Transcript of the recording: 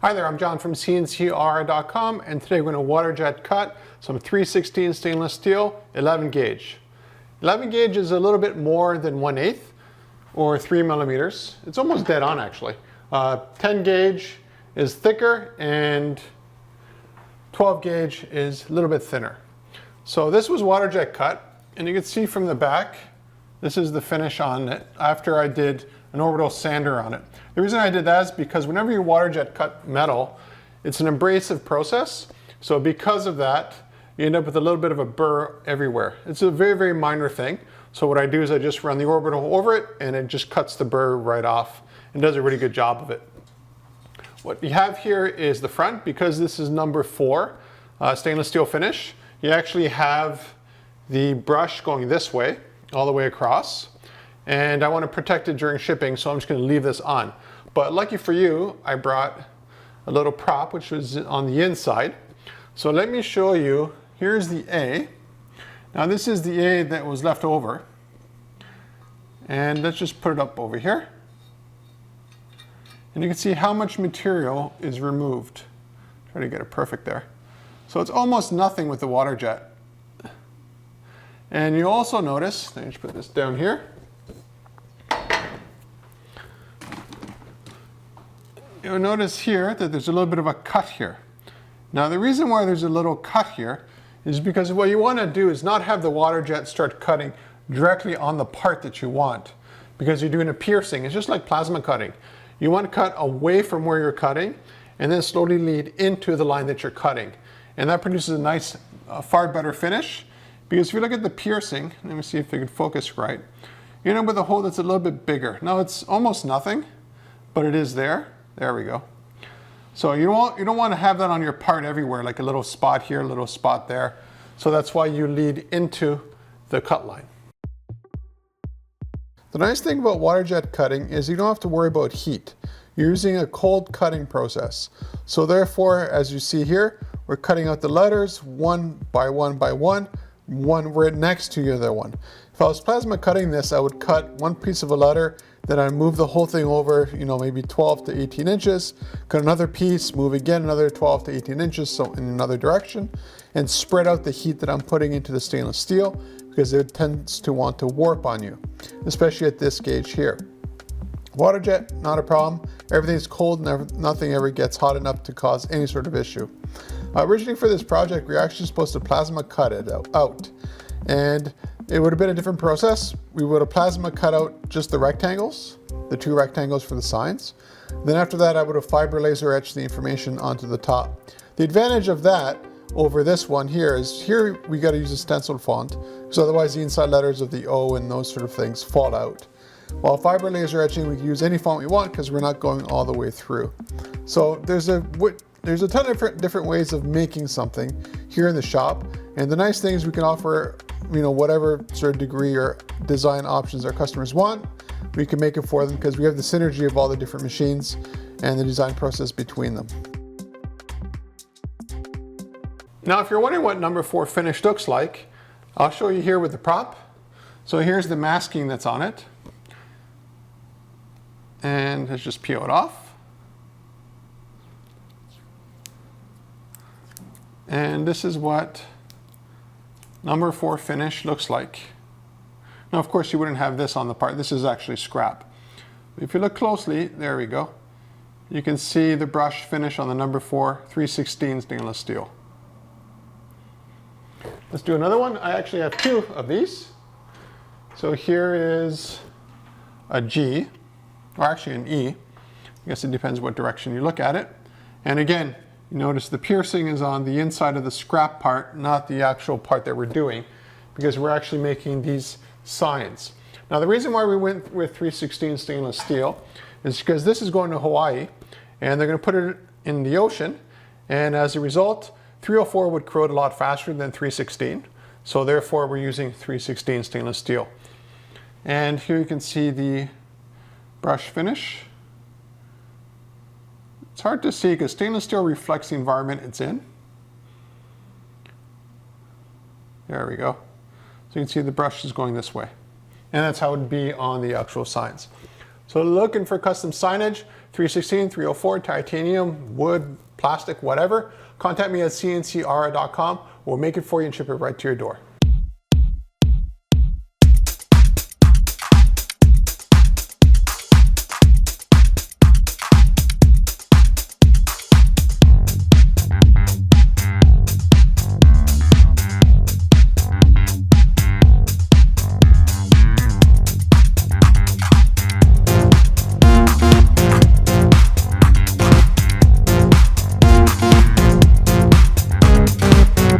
Hi there, I'm John from CNCKing.com, and today we're going to waterjet cut some 316 stainless steel 11 gauge. 11 gauge is a little bit more than 1/8 or 3 millimeters. It's almost dead on actually. 10 gauge is thicker and 12 gauge is a little bit thinner. So this was waterjet cut, and you can see from the back, this is the finish on it after I did an orbital sander on it. The reason I did that is because whenever you waterjet cut metal, it's an abrasive process. So because of that, you end up with a little bit of a burr everywhere. It's a very, very minor thing. So what I do is I just run the orbital over it and it just cuts the burr right off and does a really good job of it. What you have here is the front. Because this is number 4 stainless steel finish, you actually have the brush going this way, all the way across. And I want to protect it during shipping, so I'm just going to leave this on. But lucky for you, I brought a little prop which was on the inside. So let me show you. Here's the A. Now this is the A that was left over. And let's just put it up over here. And you can see how much material is removed. Try to get it perfect there. So it's almost nothing with the waterjet. And you'll also notice, let me just put this down here. You'll notice here that there's a little bit of a cut here. Now the reason why there's a little cut here is because what you want to do is not have the waterjet start cutting directly on the part that you want, because you're doing a piercing. It's just like plasma cutting. You want to cut away from where you're cutting and then slowly lead into the line that you're cutting. And that produces a nice, far better finish. Because if you look at the piercing, let me see if I can focus right, you end up with a hole that's a little bit bigger. Now it's almost nothing, but it is there. There we go. So you don't want to have that on your part everywhere, like a little spot here, a little spot there. So that's why you lead into the cut line. The nice thing about waterjet cutting is you don't have to worry about heat. You're using a cold cutting process. So therefore, as you see here, we're cutting out the letters one by one by one right next to the other one. If I was plasma cutting this, I would cut one piece of a letter, then I'd move the whole thing over, maybe 12 to 18 inches, cut another piece, move again another 12 to 18 inches, so in another direction, and spread out the heat that I'm putting into the stainless steel, because it tends to want to warp on you, especially at this gauge here. Waterjet, not a problem. Everything's cold and nothing ever gets hot enough to cause any sort of issue. Originally for this project, we were actually supposed to plasma cut it out. And it would have been a different process. We would have plasma cut out just the rectangles, the 2 rectangles for the signs. Then after that, I would have fiber laser etched the information onto the top. The advantage of that over this one here is here we got to use a stenciled font, because otherwise the inside letters of the O and those sort of things fall out. While fiber laser etching, we can use any font we want because we're not going all the way through. So there's a ton of different ways of making something here in the shop. And the nice thing is we can offer, whatever sort of degree or design options our customers want, we can make it for them because we have the synergy of all the different machines and the design process between them. Now, if you're wondering what number 4 finish looks like, I'll show you here with the prop. So here's the masking that's on it. And let's just peel it off. And this is what number 4 finish looks like. Now, of course, you wouldn't have this on the part. This is actually scrap. If you look closely, there we go. You can see the brush finish on the number 4 316 stainless steel. Let's do another one. I actually have 2 of these. So here is a G, or actually an E. I guess it depends what direction you look at it. And again, you notice the piercing is on the inside of the scrap part, not the actual part that we're doing, because we're actually making these signs. Now the reason why we went with 316 stainless steel is because this is going to Hawaii, and they're going to put it in the ocean, and as a result, 304 would corrode a lot faster than 316. So therefore we're using 316 stainless steel. And here you can see the brush finish. It's hard to see because stainless steel reflects the environment it's in. There we go. So you can see the brush is going this way. And that's how it would be on the actual signs. So looking for custom signage, 316, 304, titanium, wood, plastic, whatever, contact me at CNCKing.com. We'll make it for you and ship it right to your door.